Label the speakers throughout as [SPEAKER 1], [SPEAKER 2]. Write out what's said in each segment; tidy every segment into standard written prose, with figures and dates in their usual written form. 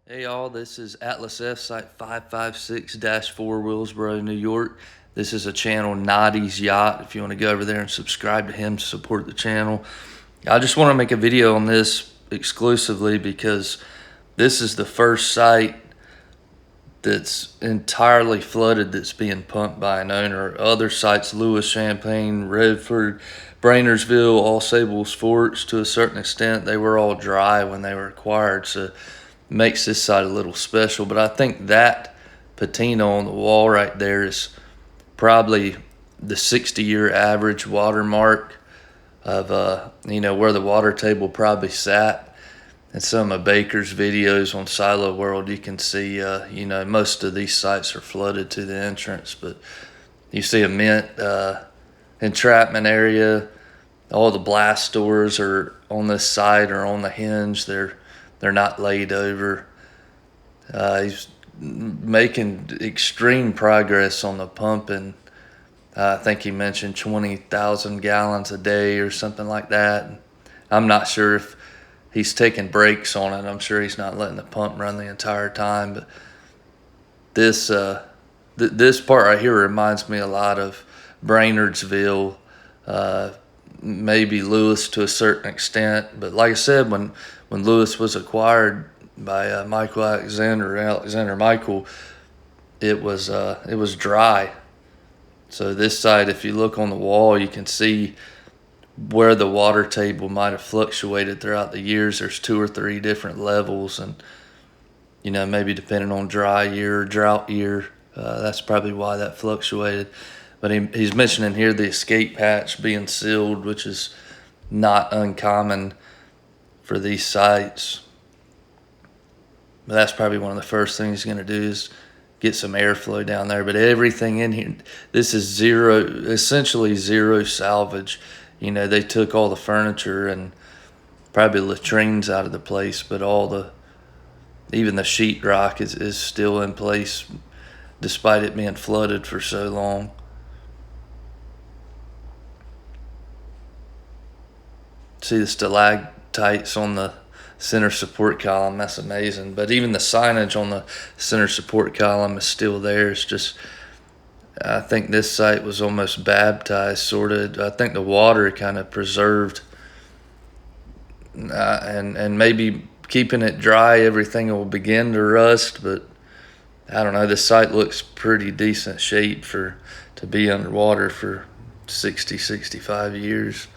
[SPEAKER 1] Hey y'all, this is Atlas F Site 556-4 Willsboro, New York. This is a channel, Noddy's Yacht. If you want to go over there and subscribe to him to support the channel. I just want to make a video on this exclusively because this is the first site that's entirely flooded that's being pumped by an owner. Other sites, Lewis, Champaign, Redford, Brainersville, all Sables Forts, to a certain extent, they were all dry when they were acquired. So makes this site a little special. But I think that patina on the wall right there is probably the 60-year average watermark of where the water table probably sat. In some of Baker's videos on Silo World, you can see most of these sites are flooded to the entrance, but you see a mint entrapment area. All the blast doors are on this side or on the hinge. They're not laid over. He's making extreme progress on the pumping. I think he mentioned 20,000 gallons a day or something like that. I'm not sure if he's taking breaks on it. I'm sure he's not letting the pump run the entire time. But this part right here reminds me a lot of Brainardsville, maybe Lewis to a certain extent. But like I said, when Lewis was acquired by Michael Alexander Michael, it was dry. So this side, if you look on the wall, you can see where the water table might have fluctuated throughout the years. There's 2 or 3 different levels, and maybe depending on dry year or drought year, that's probably why that fluctuated. But he's mentioning here the escape hatch being sealed, which is not uncommon for these sites. But that's probably one of the first things he's going to do is get some airflow down there. But everything in here, this is essentially zero salvage. They took all the furniture and probably latrines out of the place, but even the sheetrock is still in place despite it being flooded for so long. See the stalactites on the center support column, that's amazing. But even the signage on the center support column is still there. It's just, I think this site was almost baptized, sort of. I think the water kind of preserved, and maybe keeping it dry, everything will begin to rust. But I don't know. This site looks pretty decent shape to be underwater for 60, 65 years.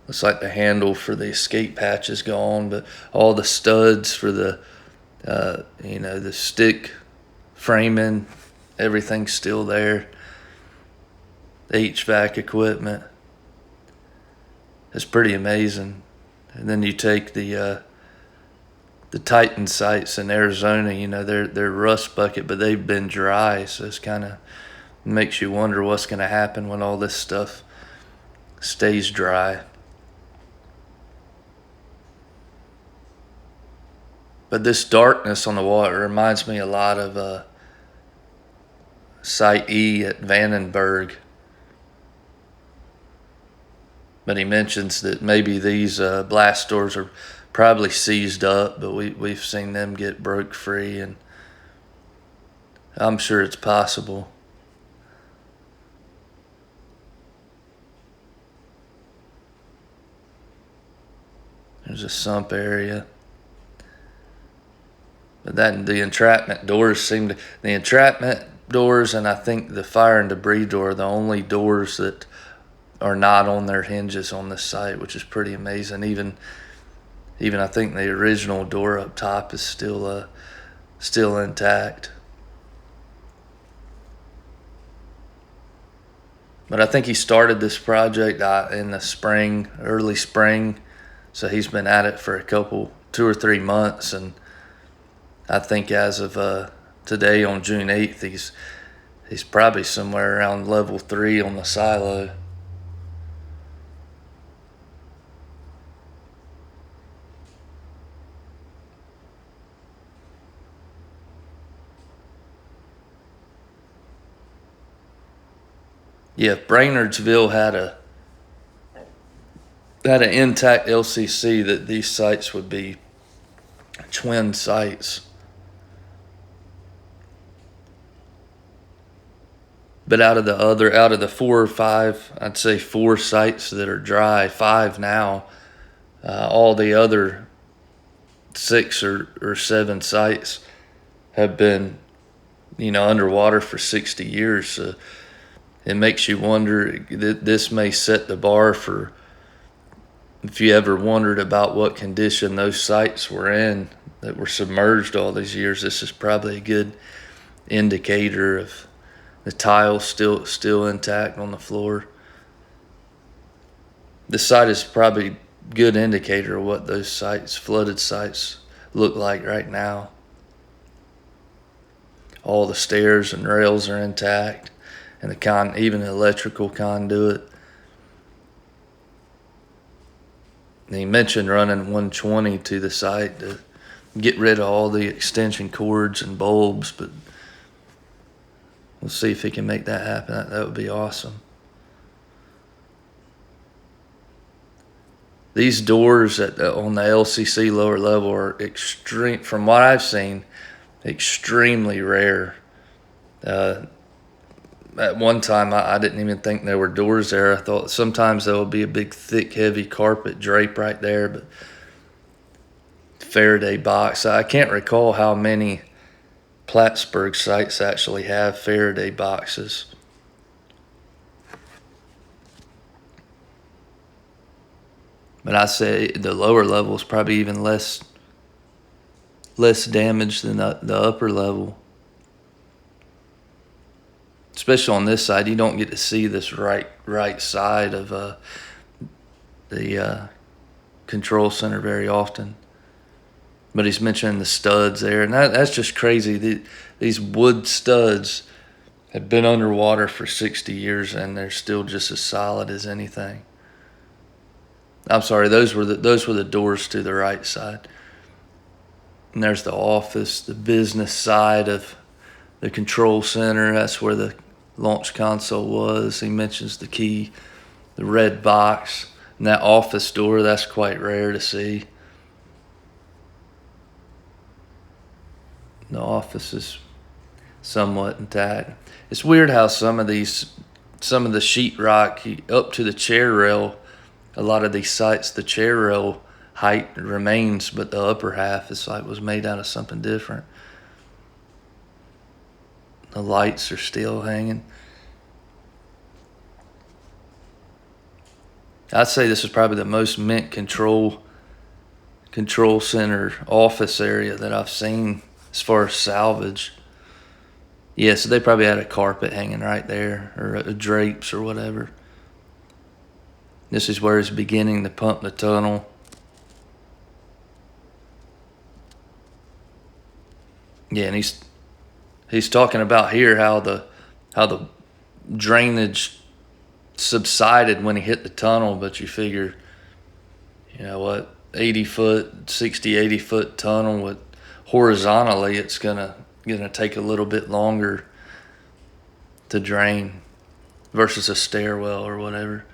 [SPEAKER 1] Looks like the handle for the escape hatch is gone, but all the studs for the stick framing, everything's still there. The HVAC equipment is pretty amazing. And then you take the Titan sites in Arizona, they're rust bucket, but they've been dry, so it's kind of makes you wonder what's going to happen when all this stuff stays dry. But this darkness on the water reminds me a lot of Site E at Vandenberg. But he mentions that maybe these blast doors are probably seized up, but we've seen them get broke free, and I'm sure it's possible. There's a sump area. But the entrapment doors the entrapment doors, and I think the fire and debris door are the only doors that are not on their hinges on this site, which is pretty amazing. Even I think the original door up top is still intact. But I think he started this project in the spring, early spring, so he's been at it for 2 or 3 months, and I think as of today on June 8th, he's probably somewhere around level 3 on the silo. Yeah, if Brainardsville had an intact LCC, that these sites would be twin sites. But out of the 4 or 5, I'd say 4 sites that are dry, 5 now. All the other 6 or 7 sites have been, underwater for 60 years. So it makes you wonder that this may set the bar for, if you ever wondered about what condition those sites were in that were submerged all these years, this is probably a good indicator of the tiles still intact on the floor. This site is probably a good indicator of what those sites, flooded sites, look like right now. All the stairs and rails are intact, and even the electrical conduit. And he mentioned running 120 to the site to get rid of all the extension cords and bulbs, but we'll see if he can make that happen. That would be awesome. These doors on the LCC lower level are from what I've seen, extremely rare. At one time, I didn't even think there were doors there. I thought sometimes there would be a big, thick, heavy carpet drape right there, but Faraday box. I can't recall how many Plattsburgh sites actually have Faraday boxes. But I say the lower level is probably even less damage than the upper level. Especially on this side, you don't get to see this right side of the control center very often. But he's mentioning the studs there, and that's just crazy. These wood studs have been underwater for 60 years, and they're still just as solid as anything. I'm sorry, those were the doors to the right side. And there's the office, the business side of the control center. That's where the launch console was. He mentions the key, the red box, and that office door. That's quite rare to see. The office is somewhat intact. It's weird how some of the sheetrock up to the chair rail, a lot of these sites, the chair rail height remains, but the upper half was made out of something different. The lights are still hanging. I'd say this is probably the most mint control center office area that I've seen as far as salvage. Yeah, so they probably had a carpet hanging right there, or drapes or whatever. This is where it's beginning to pump the tunnel. Yeah, and he's talking about here how the drainage subsided when he hit the tunnel, but you figure, 80 foot tunnel with horizontally, it's gonna take a little bit longer to drain versus a stairwell or whatever.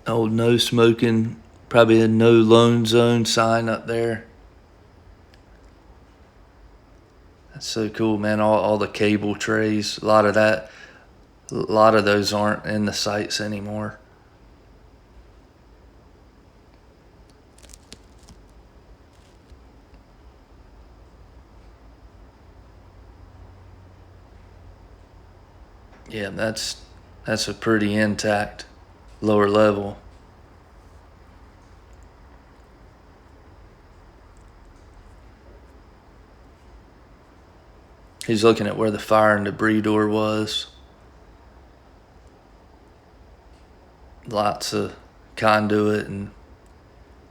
[SPEAKER 1] Old no smoking, probably a no loan zone sign up there. That's so cool, man. All the cable trays, a lot of those aren't in the sites anymore. Yeah, that's a pretty intact lower level. He's looking at where the fire and debris door was. Lots of conduit, and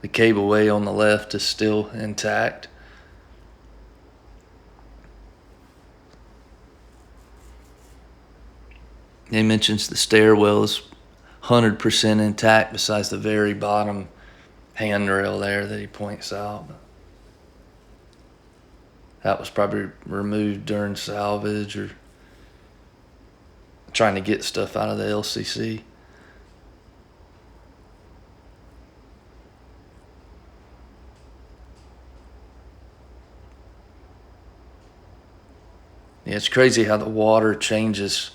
[SPEAKER 1] the cableway on the left is still intact. He mentions the stairwell is 100% intact besides the very bottom handrail there that he points out. That was probably removed during salvage, or trying to get stuff out of the LCC. Yeah, it's crazy how the water changes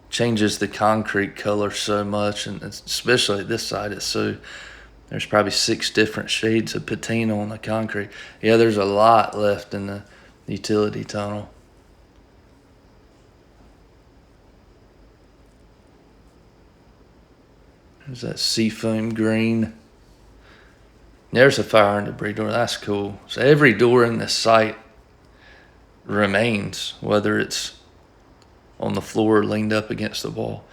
[SPEAKER 1] the concrete color so much, and especially this side, there's probably 6 different shades of patina on the concrete. Yeah, there's a lot left in the utility tunnel. There's that seafoam green. There's a fire and debris door. That's cool. So every door in this site remains, whether it's on the floor or leaned up against the wall.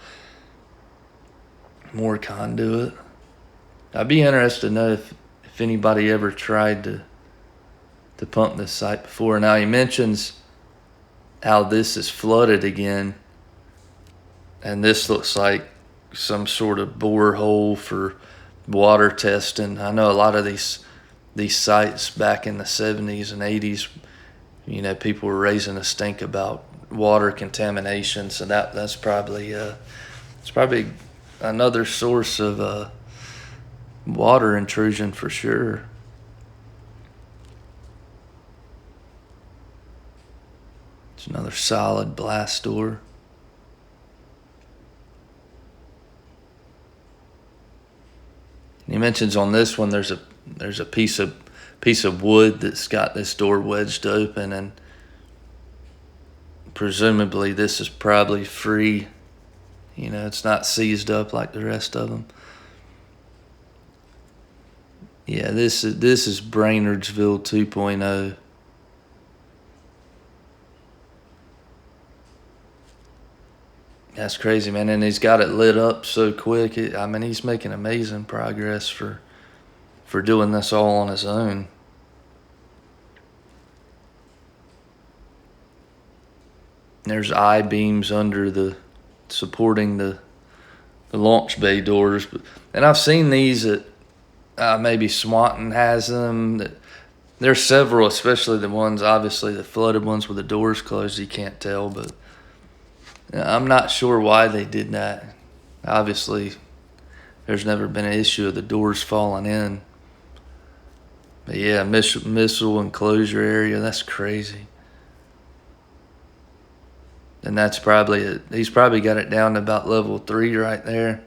[SPEAKER 1] More conduit. I'd be interested to know if anybody ever tried to pump this site before. Now, he mentions how this is flooded again, and this looks like some sort of borehole for water testing. I know a lot of these sites back in the 70s and 80s, you know, people were raising a stink about water contamination, so that's probably it's probably another source of water intrusion for sure. It's another solid blast door. And he mentions on this one there's a piece of wood that's got this door wedged open, and presumably this is probably free. You know, it's not seized up like the rest of them. Yeah, this is Brainardsville 2.0. That's crazy, man. And he's got it lit up so quick. I mean, he's making amazing progress for doing this all on his own. There's I-beams under supporting the launch bay doors. And I've seen these at maybe Swanton has them. There's several, especially the ones, obviously the flooded ones with the doors closed, you can't tell, but I'm not sure why they did that. Obviously, there's never been an issue of the doors falling in. But yeah, missile enclosure area, that's crazy. And that's probably he's probably got it down to about level 3 right there.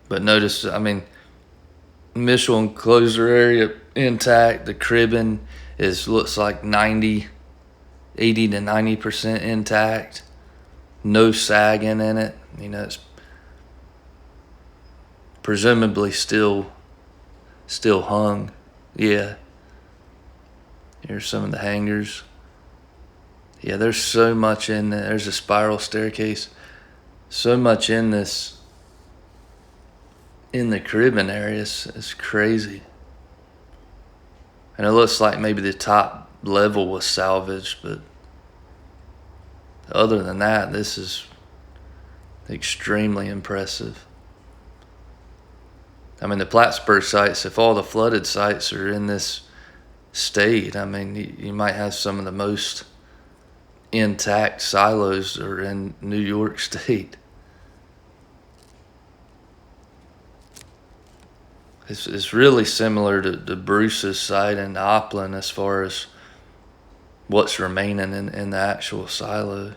[SPEAKER 1] But notice, I mean, missile enclosure area intact. The cribbing looks like 80 to 90% intact. No sagging in it. You know, it's presumably still hung. Yeah. Here's some of the hangers. Yeah, there's so much in there. There's a spiral staircase. So much in this, in the cribbing area. It's crazy. And it looks like maybe the top level was salvaged, but other than that, this is extremely impressive. I mean, the Plattsburgh sites, if all the flooded sites are in this state, I mean, you might have some of the most intact silos are in New York State. It's really similar to Bruce's site in Oppland as far as what's remaining in the actual silo.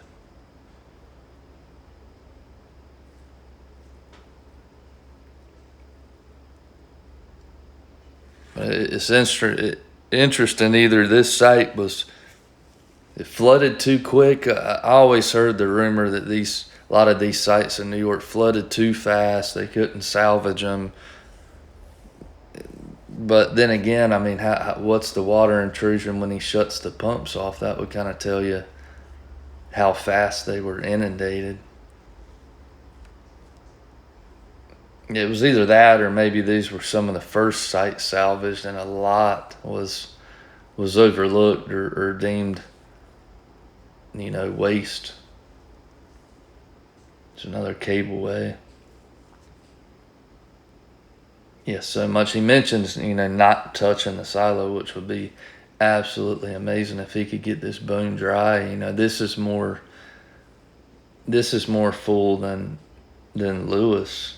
[SPEAKER 1] It's interesting. Either this site it flooded too quick. I always heard the rumor that a lot of these sites in New York flooded too fast. They couldn't salvage them. But then again, I mean, what's the water intrusion when he shuts the pumps off? That would kind of tell you how fast they were inundated. It was either that or maybe these were some of the first sites salvaged and a lot was overlooked or deemed, you know, waste. It's another cableway. Yeah, so much. He mentions, you know, not touching the silo, which would be absolutely amazing if he could get this bone dry. You know, this is more full than Lewis.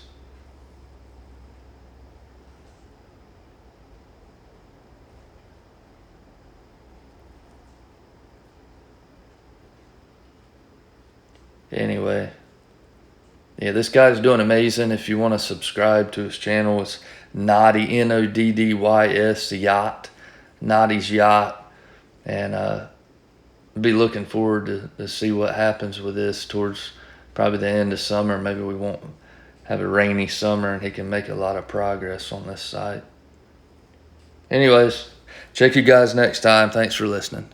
[SPEAKER 1] Anyway, yeah, this guy's doing amazing. If you want to subscribe to his channel, it's Noddy, Noddys Yacht, Noddy's Yacht, and be looking forward to see what happens with this towards probably the end of summer. Maybe we won't have a rainy summer and he can make a lot of progress on this site. Anyways, check you guys next time. Thanks for listening.